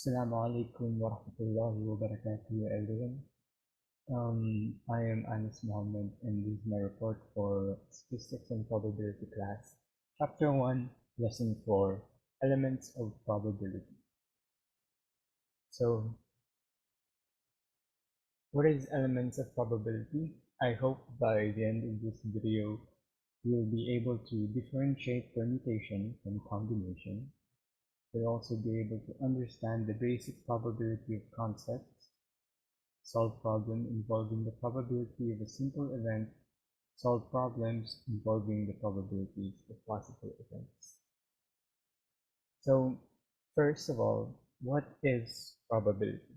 Assalamu alaikum wa rahmatullahi wa barakatuh, everyone. I am Mohammad, and this is my report for Statistics and Probability class, Chapter 1, Lesson 4, Elements of Probability. So, what is elements of probability? I hope by the end of this video, you'll be able to differentiate permutation from combination. You'll also be able to understand the basic probability of concepts, solve problems involving the probability of a simple event, solve problems involving the probabilities of possible events. So, first of all, what is probability?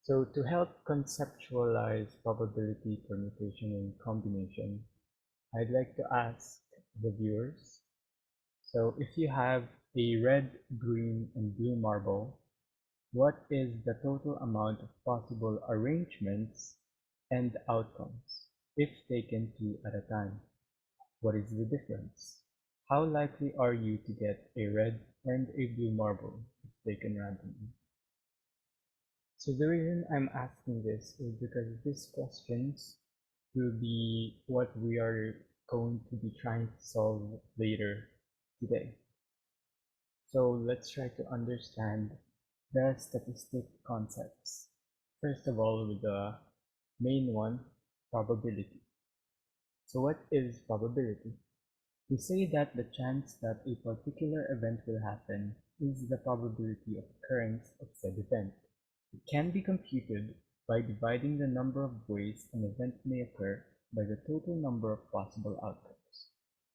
So, to help conceptualize probability, permutation, and combination, I'd like to ask the viewers. So, if you have a red, green, and blue marble, what is the total amount of possible arrangements and outcomes if taken two at a time? What is the difference? How likely are you to get a red and a blue marble if taken randomly? So the reason I'm asking this is because these questions will be what we are going to be trying to solve later today. So let's try to understand the statistic concepts. First of all, with the main one, probability. So what is probability? We say that the chance that a particular event will happen is the probability of occurrence of said event. It can be computed by dividing the number of ways an event may occur by the total number of possible outcomes.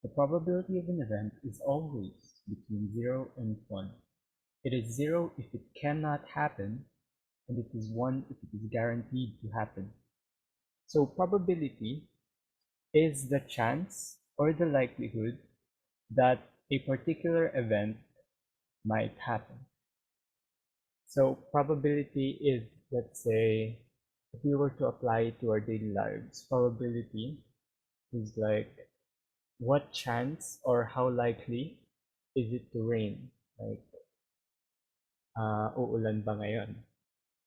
The probability of an event is always between 0 and 1. It is 0 if it cannot happen, and it is 1 if it is guaranteed to happen. So probability is the chance or the likelihood that a particular event might happen. So probability is, let's say, if we were to apply it to our daily lives, probability is like what chance or how likely is it to rain? Like, uulan ba ngayon?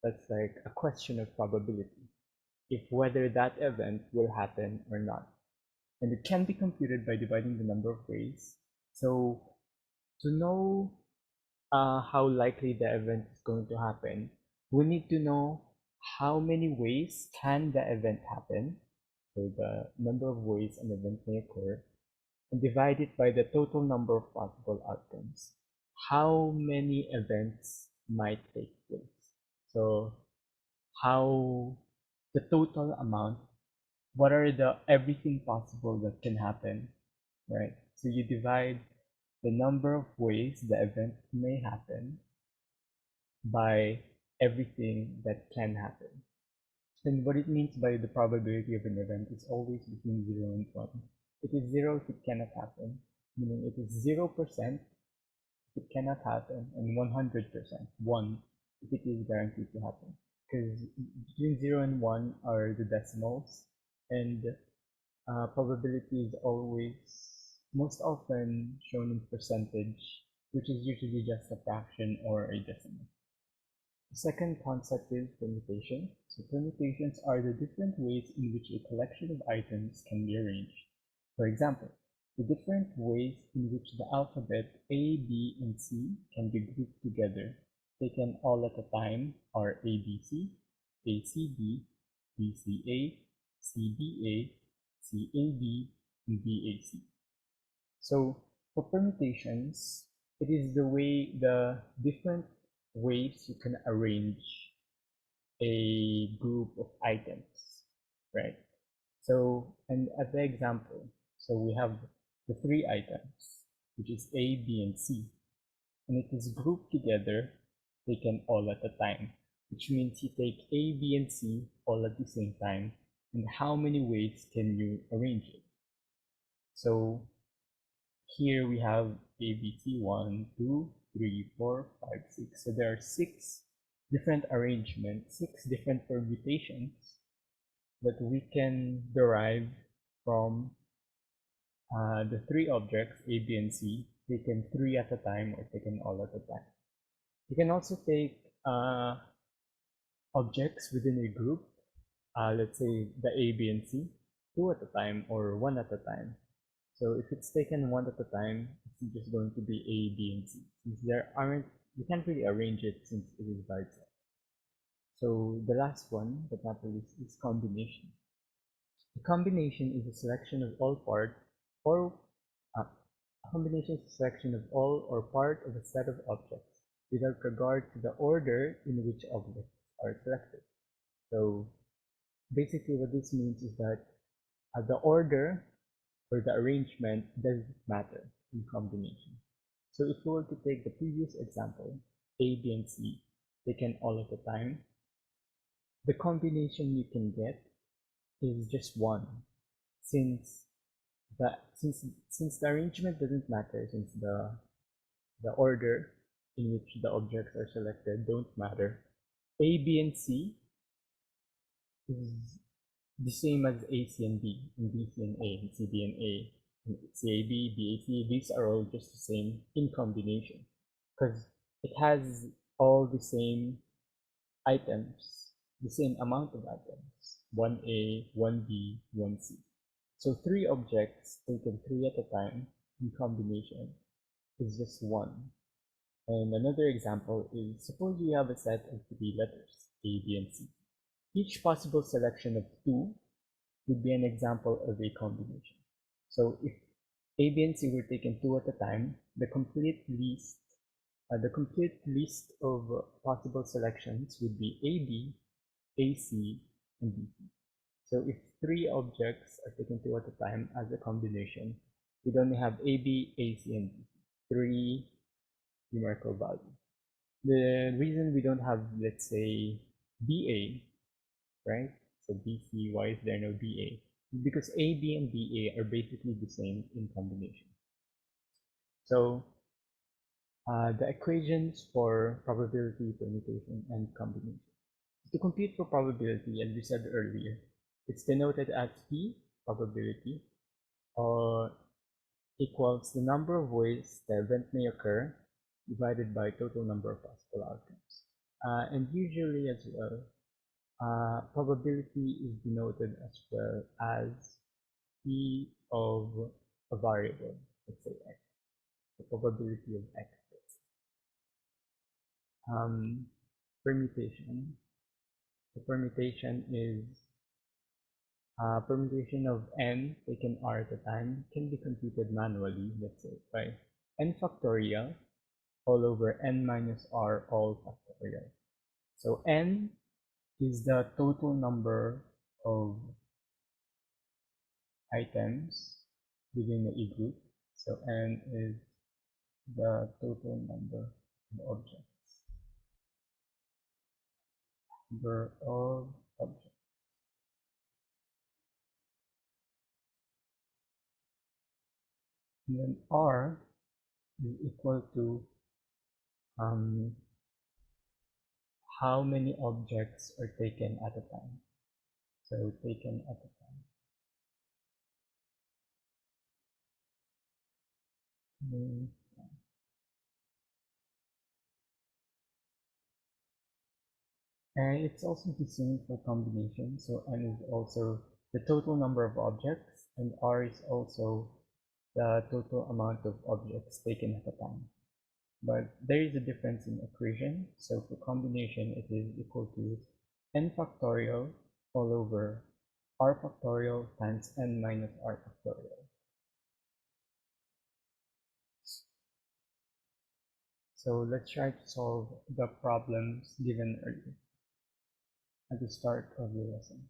That's like a question of probability, if whether that event will happen or not. And it can be computed by dividing the number of ways. So to know how likely the event is going to happen, we need to know how many ways can the event happen, so the number of ways an event may occur, and divide it by the total number of possible outcomes. How many events might take place? So how the total amount, what are the everything possible that can happen, right? So you divide the number of ways the event may happen by everything that can happen. And what it means by the probability of an event is always between 0 and 1. It is 0 if it cannot happen, meaning it is 0% if it cannot happen, and 100%, 1, if it is guaranteed to happen. Because between 0 and 1 are the decimals, and probability is always most often shown in percentage, which is usually just a fraction or a decimal. The second concept is permutation. So permutations are the different ways in which a collection of items can be arranged. For example, the different ways in which the alphabet A, B, and C can be grouped together, taken all at a time, are ABC, ACB, BCA, CBA, CAB, and BAC. So for permutations, it is the different ways you can arrange a group of items, right? So, and at the example, so we have the three items, which is A, B, and C, and it is grouped together, taken all at a time, which means you take A, B, and C all at the same time, and how many ways can you arrange it? So here we have ABC 1, 2, 3, 4, 5, 6. So there are 6 different arrangements, 6 different permutations that we can derive from the 3 objects A, B, and C, taken 3 at a time or taken all at a time. You can also take uh, objects within a group, let's say the A, B, and C, two at a time or one at a time. So if it's taken one at a time, it's just going to be A, B, and C. Since there aren't, you can't really arrange it since it is by itself. So the last one, but not the least, is combination. A combination is a selection of all part or a combination is a selection of all or part of a set of objects without regard to the order in which objects are selected. So basically what this means is that the order or the arrangement doesn't matter in combination. So if we were to take the previous example, A, B, and C taken all at a time, the combination you can get is just one, since the arrangement doesn't matter, since the order in which the objects are selected don't matter. A, B, and C is the same as A, C, and B, and B, C, and A, and C, B, and A, and C, A, B, B, A, C. These are all just the same in combination because it has all the same items, the same amount of items, 1A, 1B, 1C. So three objects taken three at a time in combination is just one. And another example is, suppose you have a set of three letters, A, B, and C. Each possible selection of two would be an example of a combination. So if A, B, and C were taken two at a time, the complete list of possible selections would be AB, AC, and BC. So if three objects are taken two at a time as a combination, we'd only have AB, AC, and BC, three numerical values. The reason we don't have, let's say, BA, right? So BC, why is there no BA? Because A, B, and BA are basically the same in combination. So the equations for probability, permutation, and combination. To compute for probability, as we said earlier, it's denoted as P, probability, equals the number of ways the event may occur divided by total number of possible outcomes. And usually as well, probability is denoted as well as P of a variable, let's say X, the probability of X. Permutation. The permutation is permutation of n taken r at a time can be computed manually, let's say, by n factorial all over n minus r all factorial. So n is the total number of items within the E group. So n is the total number of objects. Number of objects. And then r is equal to how many objects are taken at a time. So taken at a time. And it's also the same for combination. So n is also the total number of objects, and r is also the total amount of objects taken at a time. But there is a difference in equation. So for combination, it is equal to n factorial all over r factorial times n minus r factorial. So let's try to solve the problems given earlier at the start of the lesson.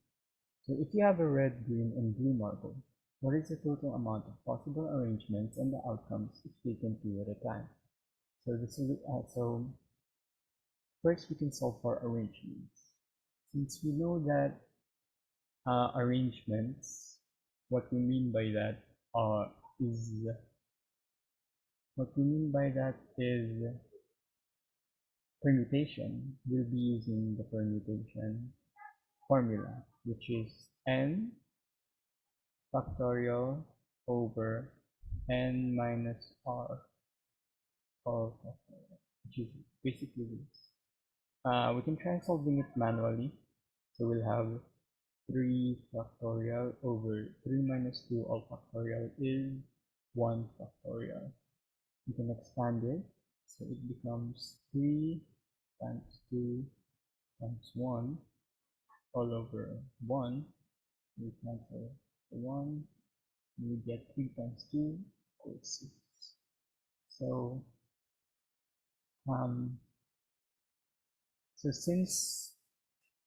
So if you have a red, green, and blue marble, what is the total amount of possible arrangements and the outcomes if taken two at a time? So this is so first we can solve for arrangements. Since we know that arrangements, what we mean by that is permutation. We'll be using the permutation formula, which is n factorial over n minus r all factorial, which is basically this. We can try solving it manually. So we'll have 3 factorial over 3 minus 2 all factorial is 1 factorial. We can expand it, so it becomes 3 times 2 times 1 all over 1. We cancel the 1, and we get 3 times 2 equals 6. So, since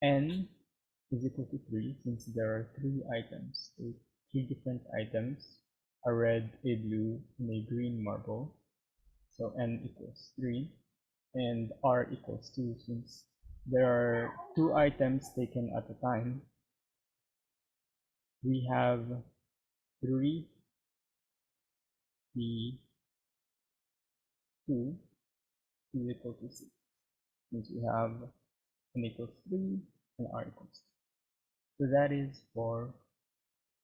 n is equal to 3, since there are 3 items, so 3 different items, a red, a blue, and a green marble, so n equals 3, and r equals 2, since there are 2 items taken at a time, we have 3 p 2 is equal to 6, since we have n equals 3 and r equals 2. So that is for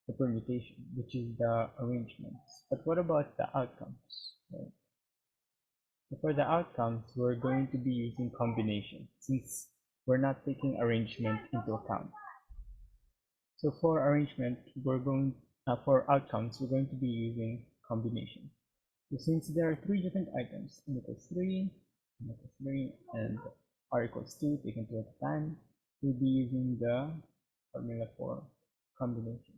the permutation, which is the arrangements. But what about the outcomes? Right? So for the outcomes, we're going to be using combination, since we're not taking arrangement into account. So for arrangement, for outcomes, we're going to be using combination. So since there are 3 different items, n equals 3, n equals 3, and r equals 2 taken 2 at a time, we'll be using the formula for combination.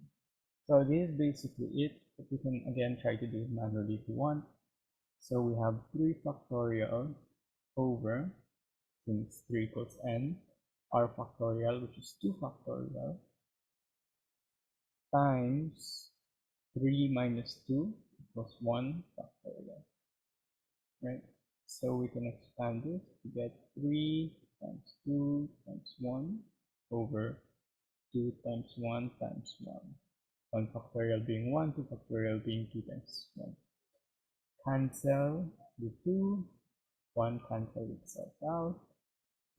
So this is basically it, but we can again try to do it manually if you want. So we have 3 factorial over, since 3 equals n, r factorial, which is 2 factorial, times 3 minus 2 equals 1 factorial, right? So we can expand this to get 3 times 2 times 1 over 2 times 1 times 1. 1 factorial being 1, 2 factorial being 2 times 1. Cancel the 2, 1 cancel itself out,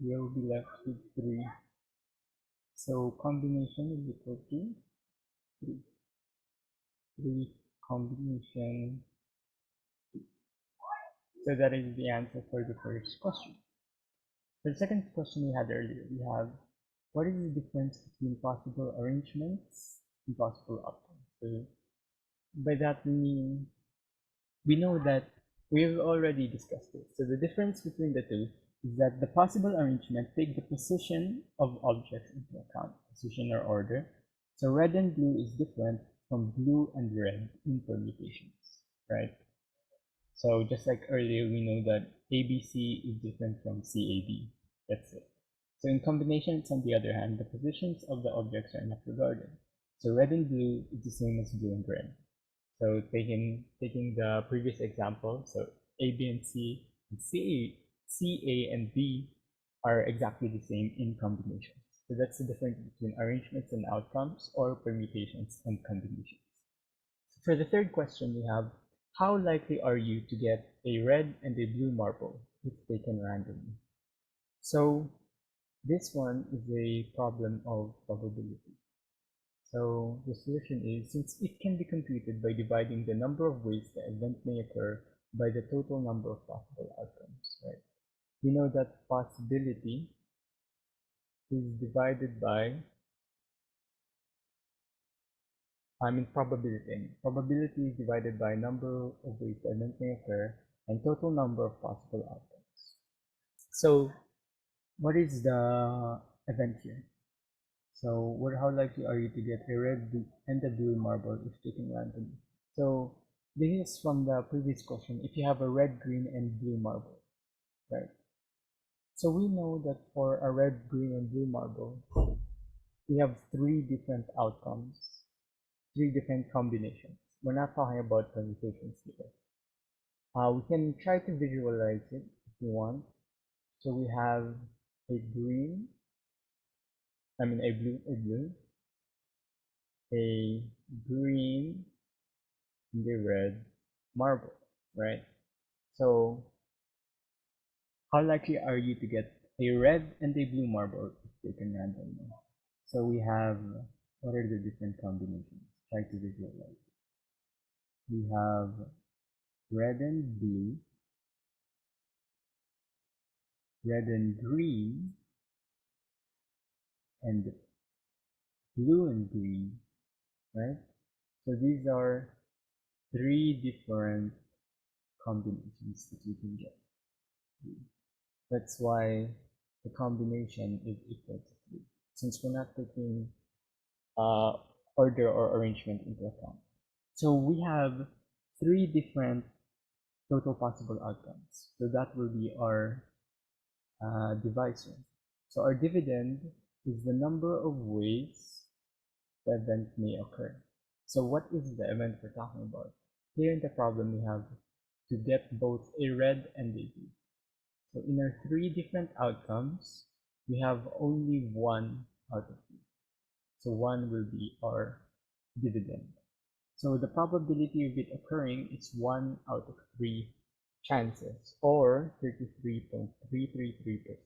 we'll be left with 3. So combination is equal to 3. 3 combination 2. So that is the answer for the first question. For the second question we had earlier, we have what is the difference between possible arrangements and possible outcomes? So by that we mean we know that we've already discussed this. So the difference between the two is that the possible arrangement take the position of objects into account, position or order. So red and blue is different from blue and red in permutations, right? So just like earlier, we know that ABC is different from CAB. That's it. So in combinations, on the other hand, the positions of the objects are not regarded. So red and blue is the same as blue and red. So taking the previous example, so A, B, and C, and C, A, and B are exactly the same in combinations. So that's the difference between arrangements and outcomes, or permutations and combinations. So for the third question, we have, how likely are you to get a red and a blue marble if taken randomly? So this one is a problem of probability. So the solution is, since it can be computed by dividing the number of ways the event may occur by the total number of possible outcomes, right? We know that possibility is divided by, probability. Probability is divided by number of ways the event may occur and total number of possible outcomes. So what is the event here? So how likely are you to get a red and a blue marble if taken randomly? So this is from the previous question. If you have a red, green, and blue marble, right? So we know that for a red, green, and blue marble, we have 3 different outcomes, 3 different combinations. We're not talking about permutations here. We can try to visualize it if you want. So we have a green, a blue, a green, and a red marble, right? So how likely are you to get a red and a blue marble if taken randomly? So we have, what are the different combinations? Try to visualize. We have red and blue, red and green, and blue and green, right? So these are three different combinations that you can get. That's why the combination is equal to 3, since we're not taking order or arrangement into account. So we have three different total possible outcomes. So that will be our divisor. So our dividend is the number of ways the event may occur. So what is the event we're talking about? Here in the problem, we have to get both a red and a blue. So in our three different outcomes, we have only one out of three. So one will be our dividend. So the probability of it occurring is 1 out of 3 chances, or 33.333%.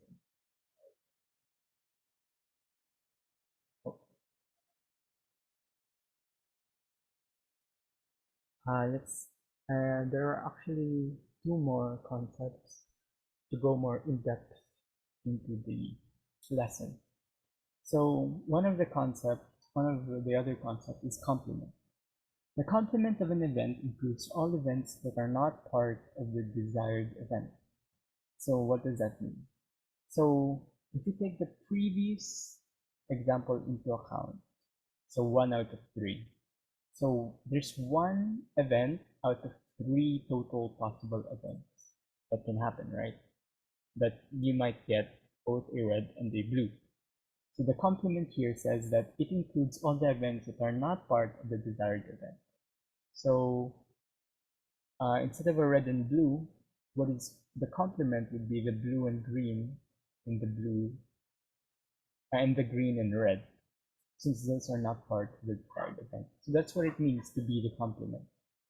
There are actually two more concepts to go more in depth into the lesson. So one of the other concepts is complement. The complement of an event includes all events that are not part of the desired event. So what does that mean? So if you take the previous example into account, so 1 out of 3. So there's one event out of 3 total possible events that can happen, right? That you might get both a red and a blue. So the complement here says that it includes all the events that are not part of the desired event. So instead of a red and blue, what is the complement would be the blue and green and the blue and the green and red, since those are not part of the desired event. So that's what it means to be the complement.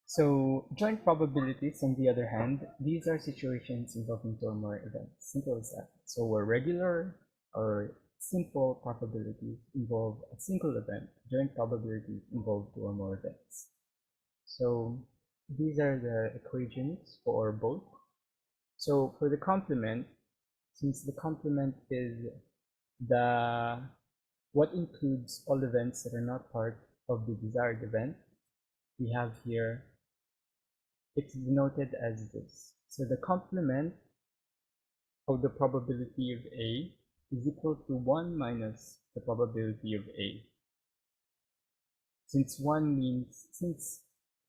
So joint probabilities, on the other hand, these are situations involving two or more events. Simple as that. So where regular or simple probabilities involve a single event, joint probabilities involve two or more events. So these are the equations for both. So for the complement, since the complement is what includes all events that are not part of the desired event, we have here, it's denoted as this. So the complement of the probability of A is equal to 1 minus the probability of A. Since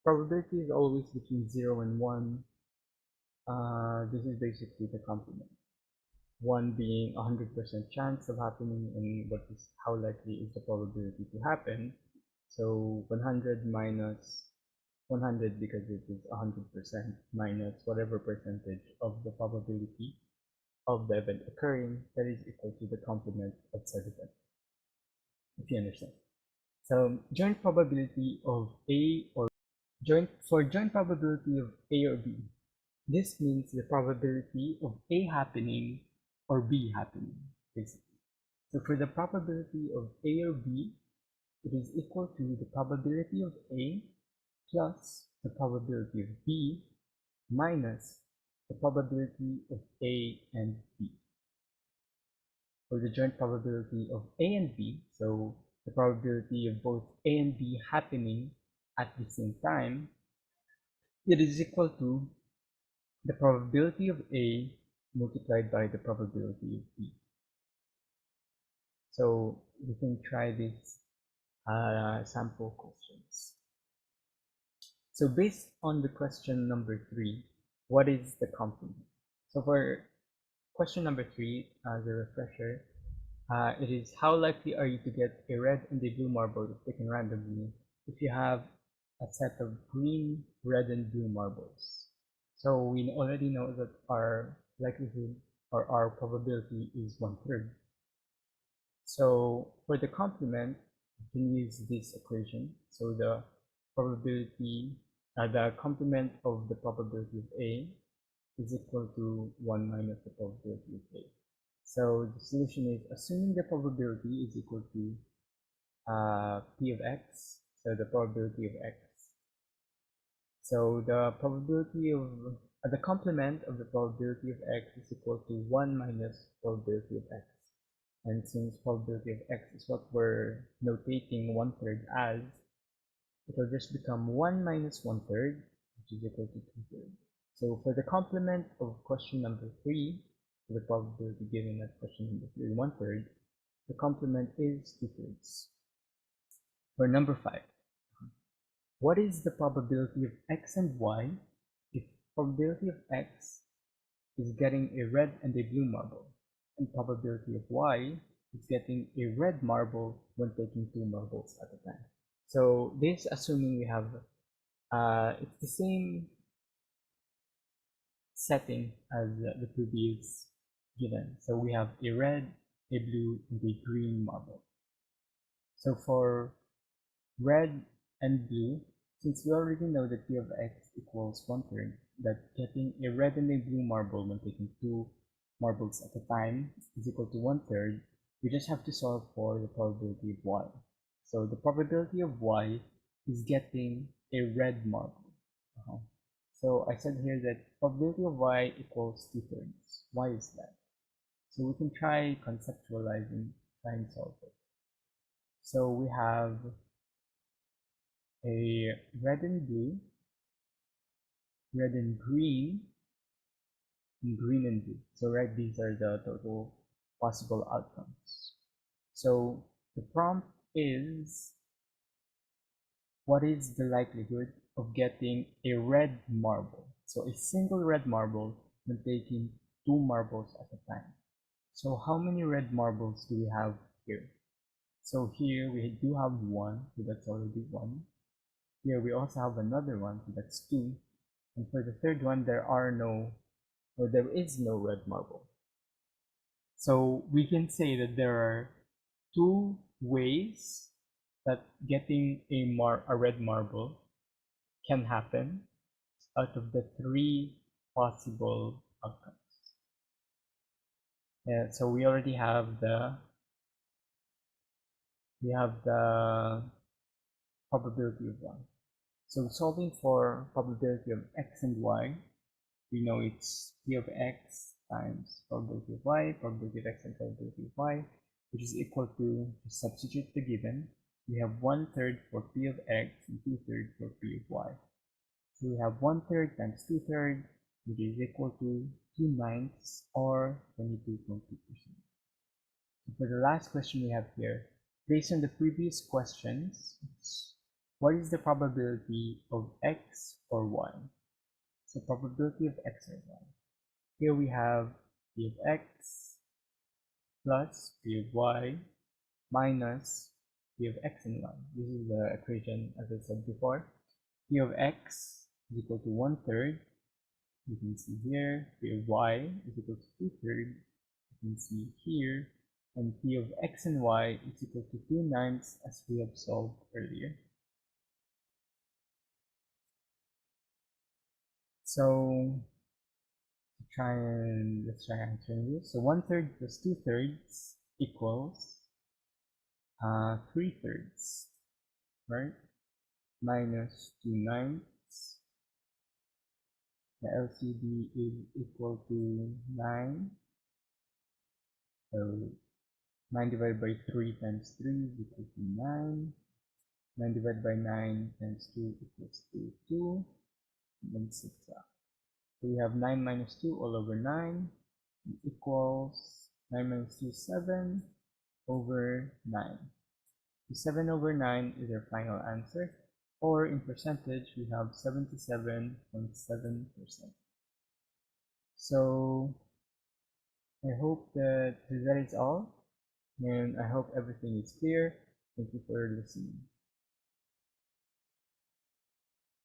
probability is always between 0 and 1, this is basically the complement. 1 being 100% chance of happening, and how likely is the probability to happen. So 100 minus 100, because it is 100%, minus whatever percentage of the probability of the event occurring, that is equal to the complement of said event, if you understand. So joint probability of A or joint probability of A or B, this means the probability of A happening or B happening, basically. So for the probability of A or B, it is equal to the probability of A plus the probability of B minus the probability of A and B. For the joint probability of A and B, so the probability of both A and B happening at the same time, it is equal to the probability of A multiplied by the probability of B. So we can try these sample questions. So based on the question number 3, what is the complement? So for question number 3, as a refresher, it is how likely are you to get a red and a blue marble if taken randomly if you have a set of green, red, and blue marbles. So we already know that our likelihood or our probability is 1/3. So for the complement, we can use this equation. So the complement of the probability of A is equal to 1 minus the probability of A. So the solution is, assuming the probability is equal to P of x, so the probability of x. So the probability of the complement of the probability of x is equal to 1 minus probability of x. And since probability of x is what we're notating 1/3 as, it will just become 1 minus 1/3, which is equal to 2/3. So for the complement of question number 3, for the probability given at question number 3, 1/3, the complement is 2/3. For number 5, what is the probability of x and y if probability of x is getting a red and a blue marble, and probability of y is getting a red marble when taking 2 marbles at a time? So this assuming we have it's the same setting as the previous given. So we have a red, a blue, and a green marble. So for red and blue, since we already know that p of x equals 1/3, that getting a red and a blue marble when taking 2 marbles at a time is equal to 1/3, we just have to solve for the probability of y. So the probability of y is getting a red marble. So I said here that probability of y equals 2/3. Why is that? So we can try conceptualizing, try and solve it. So we have a red and blue, red and green and blue. So right, these are the total possible outcomes. So the prompt is, what is the likelihood of getting a red marble? So a single red marble when taking 2 marbles at a time. So how many red marbles do we have here? So here we do have 1, so that's already 1. Here we also have another one, so that's 2. And for the third one, there is no red marble. So we can say that there are 2 ways that getting a red marble can happen out of the 3 possible outcomes. So we already have the probability of y. So solving for probability of x and y, we know it's p of x times probability of y, probability of x and probability of y, which is equal to substitute the given. We have 1/3 for p of x and 2/3 for p of y. So we have 1/3 times 2/3, which is equal to 2/9 or 22.2%. So for the last question we have here, based on the previous questions, what is the probability of x or y? So probability of x or y. Here we have p of x plus p of y minus p of x and y. This is the equation as I said before. P of x is equal to 1/3. You can see here. P of y is equal to 2/3. You can see here. And p of x and y is equal to 2/9 as we have solved earlier. So let's try answering this. So 1/3 plus 2/3 equals 3/3, right? Minus 2/9. The LCD is equal to 9. So 9 divided by 3 times 3 is equal to 9. 9 divided by 9 times 2 equals to 2. And then 6 out. So we have 9 minus 2 all over 9 equals 9 minus 2 is 7 over 9. So 7 over 9 is our final answer, or in percentage we have 77.7%. So I hope that is all, and I hope everything is clear. Thank you for listening.